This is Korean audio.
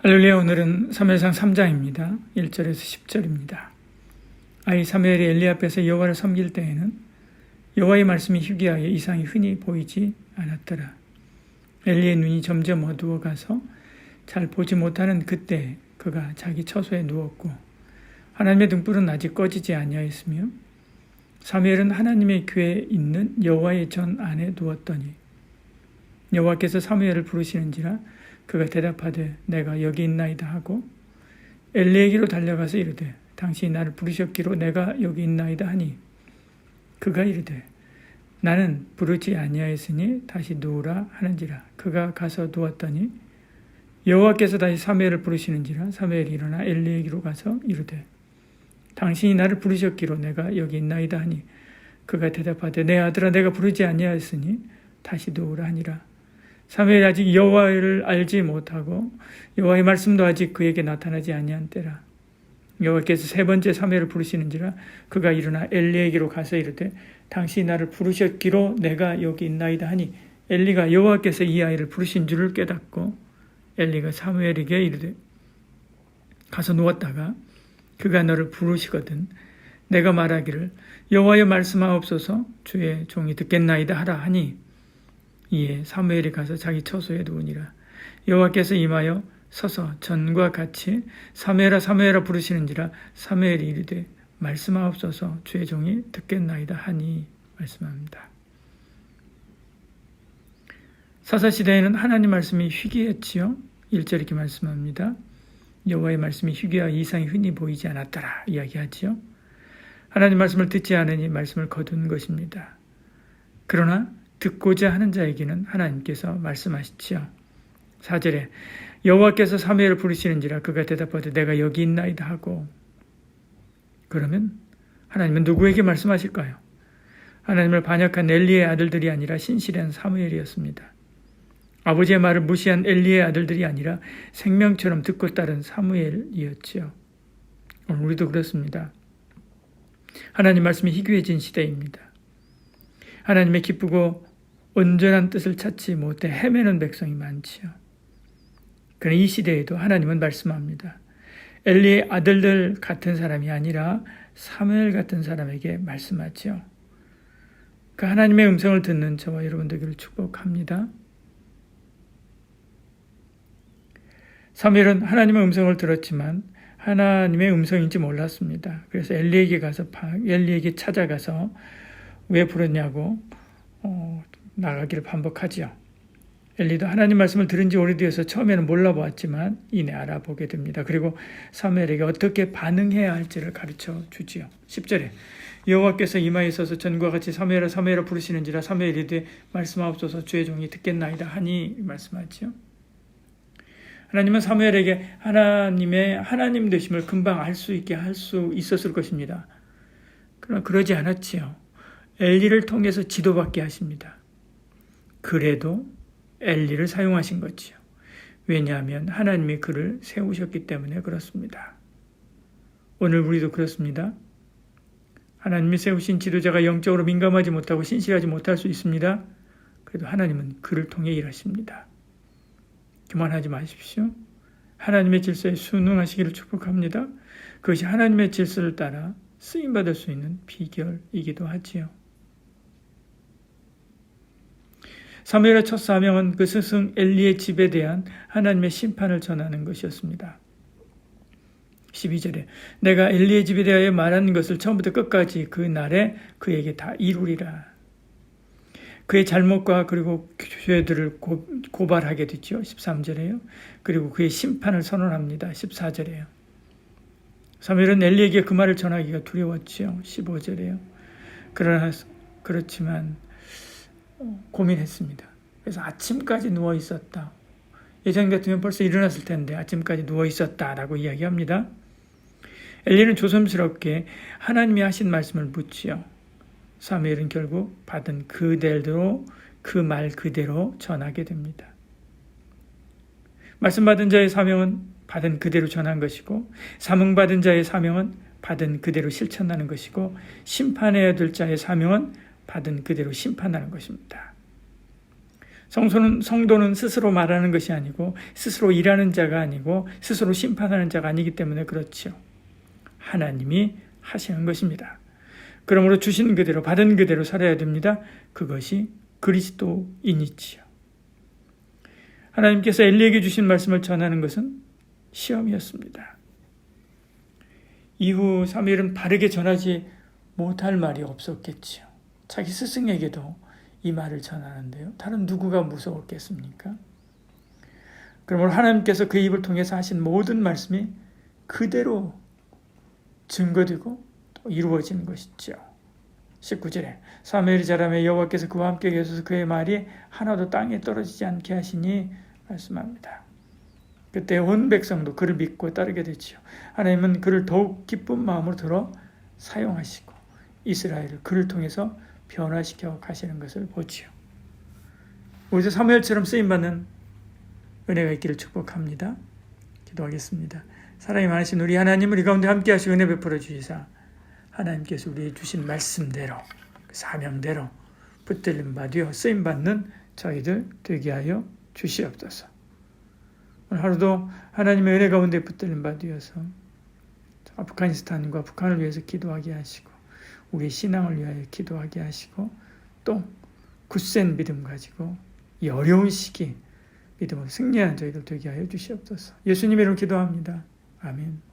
할렐루야. 오늘은 사무엘상 3장입니다. 1절에서 10절입니다. 아이 사무엘이 엘리 앞에서 여호와를 섬길 때에는 여호와의 말씀이 희귀하여 이상이 흔히 보이지 않았더라. 엘리의 눈이 점점 어두워 가서 잘 보지 못하는 그때 그가 자기 처소에 누웠고 하나님의 등불은 아직 꺼지지 아니하였으며 사무엘은 하나님의 궤에 있는 여호와의 전 안에 누웠더니 여호와께서 사무엘을 부르시는지라 그가 대답하되 내가 여기 있나이다 하고 엘리에게로 달려가서 이르되 당신이 나를 부르셨기로 내가 여기 있나이다 하니 그가 이르되 나는 부르지 아니하였으니 다시 누우라 하는지라. 그가 가서 누웠더니 여호와께서 다시 사무엘을 부르시는지라. 사무엘이 일어나 엘리에게로 가서 이르되 당신이 나를 부르셨기로 내가 여기 있나이다 하니 그가 대답하되 내 아들아 내가 부르지 아니하였으니 다시 누우라 하니라. 사무엘이 아직 여호와를 알지 못하고 여호와의 말씀도 아직 그에게 나타나지 아니한 때라. 여호와께서 세 번째 사무엘을 부르시는지라. 그가 일어나 엘리에게로 가서 이르되 당신이 나를 부르셨기로 내가 여기 있나이다 하니 엘리가 여호와께서 이 아이를 부르신 줄을 깨닫고 엘리가 사무엘에게 이르되 가서 누웠다가 그가 너를 부르시거든 내가 말하기를 여호와여 말씀하옵소서 주의 종이 듣겠나이다 하라 하니 이에 사무엘이 가서 자기 처소에 누우니라. 여호와께서 임하여 서서 전과 같이 사무엘아 사무엘아 부르시는지라. 사무엘이 이르되 말씀하옵소서 주의 종이 듣겠나이다 하니 말씀합니다. 사사시대에는 하나님 말씀이 희귀했지요. 1절 이렇게 말씀합니다. 여호와의 말씀이 희귀하여 이상이 흔히 보이지 않았더라 이야기하지요. 하나님 말씀을 듣지 않으니 말씀을 거둔 것입니다. 그러나 듣고자 하는 자에게는 하나님께서 말씀하시지요. 4절에 여호와께서 사무엘을 부르시는지라. 그가 대답하되 내가 여기 있나이다 하고 그러면 하나님은 누구에게 말씀하실까요? 하나님을 반역한 엘리의 아들들이 아니라 신실한 사무엘이었습니다. 아버지의 말을 무시한 엘리의 아들들이 아니라 생명처럼 듣고 따른 사무엘이었지요. 오늘 우리도 그렇습니다. 하나님 말씀이 희귀해진 시대입니다. 하나님의 기쁘고 온전한 뜻을 찾지 못해 헤매는 백성이 많지요. 그러나 이 시대에도 하나님은 말씀합니다. 엘리의 아들들 같은 사람이 아니라 사무엘 같은 사람에게 말씀하지요. 그 하나님의 음성을 듣는 저와 여러분들을 축복합니다. 사무엘은 하나님의 음성을 들었지만 하나님의 음성인지 몰랐습니다. 그래서 엘리에게 찾아가서 왜 부르냐고 나가기를 반복하지요. 엘리도 하나님 말씀을 들은 지 오래되어서 처음에는 몰라보았지만 이내 알아보게 됩니다. 그리고 사무엘에게 어떻게 반응해야 할지를 가르쳐 주지요. 10절에 여호와께서 이마에 있어서 전과 같이 사무엘아 사무엘아 부르시는지라. 사무엘이 이르되 말씀하옵소서 주의 종이 듣겠나이다 하니 말씀하지요. 하나님은 사무엘에게 하나님의 하나님 되심을 금방 알 수 있게 할 수 있었을 것입니다. 그러나 그러지 않았지요. 엘리를 통해서 지도받게 하십니다. 그래도 엘리를 사용하신 거지요. 왜냐하면 하나님이 그를 세우셨기 때문에 그렇습니다. 오늘 우리도 그렇습니다. 하나님이 세우신 지도자가 영적으로 민감하지 못하고 신실하지 못할 수 있습니다. 그래도 하나님은 그를 통해 일하십니다. 교만하지 마십시오. 하나님의 질서에 순응하시기를 축복합니다. 그것이 하나님의 질서를 따라 쓰임받을 수 있는 비결이기도 하지요. 사무엘의 첫 사명은 그 스승 엘리의 집에 대한 하나님의 심판을 전하는 것이었습니다. 12절에 내가 엘리의 집에 대하여 말하는 것을 처음부터 끝까지 그 날에 그에게 다 이루리라. 그의 잘못과 그리고 죄들을 고발하게 되죠. 13절에요. 그리고 그의 심판을 선언합니다. 14절에요. 사무엘은 엘리에게 그 말을 전하기가 두려웠지요. 15절에요. 그렇지만 고민했습니다. 그래서 아침까지 누워 있었다. 예전 같으면 벌써 일어났을 텐데 아침까지 누워 있었다라고 이야기합니다. 엘리는 조심스럽게 하나님이 하신 말씀을 묻지요. 사무엘은 결국 받은 그대로 그 말 그대로 전하게 됩니다. 말씀받은 자의 사명은 받은 그대로 전한 것이고 사명받은 자의 사명은 받은 그대로 실천하는 것이고 심판해야 될 자의 사명은 받은 그대로 심판하는 것입니다. 성도는 스스로 말하는 것이 아니고 스스로 일하는 자가 아니고 스스로 심판하는 자가 아니기 때문에 그렇지요. 하나님이 하시는 것입니다. 그러므로 주신 그대로 받은 그대로 살아야 됩니다. 그것이 그리스도인이지요. 하나님께서 엘리에게 주신 말씀을 전하는 것은 시험이었습니다. 이후 사무엘은 바르게 전하지 못할 말이 없었겠지요. 자기 스승에게도 이 말을 전하는데요. 다른 누구가 무서웠겠습니까? 그러므로 하나님께서 그 입을 통해서 하신 모든 말씀이 그대로 증거되고 또 이루어지는 것이죠. 19절에 사무엘이 자라매 여호와께서 그와 함께 계셔서 그의 말이 하나도 땅에 떨어지지 않게 하시니 말씀합니다. 그때 온 백성도 그를 믿고 따르게 되지요. 하나님은 그를 더욱 기쁜 마음으로 들어 사용하시고 이스라엘을 그를 통해서 변화시켜 가시는 것을 보지요. 우리도 사무엘처럼 쓰임받는 은혜가 있기를 축복합니다. 기도하겠습니다. 사랑이 많으신 우리 하나님, 우리 가운데 함께 하시고 은혜 베풀어 주시사 하나님께서 우리에게 주신 말씀대로 사명대로 붙들림 받으어 쓰임받는 저희들 되게 하여 주시옵소서. 오늘 하루도 하나님의 은혜 가운데 붙들림 받으어서 아프가니스탄과 북한을 위해서 기도하게 하시고 우리의 신앙을 위하여 기도하게 하시고 또 굳센 믿음 가지고 이 어려운 시기 믿음으로 승리하는 저희들 되게 하여 주시옵소서. 예수님의 이름으로 기도합니다. 아멘.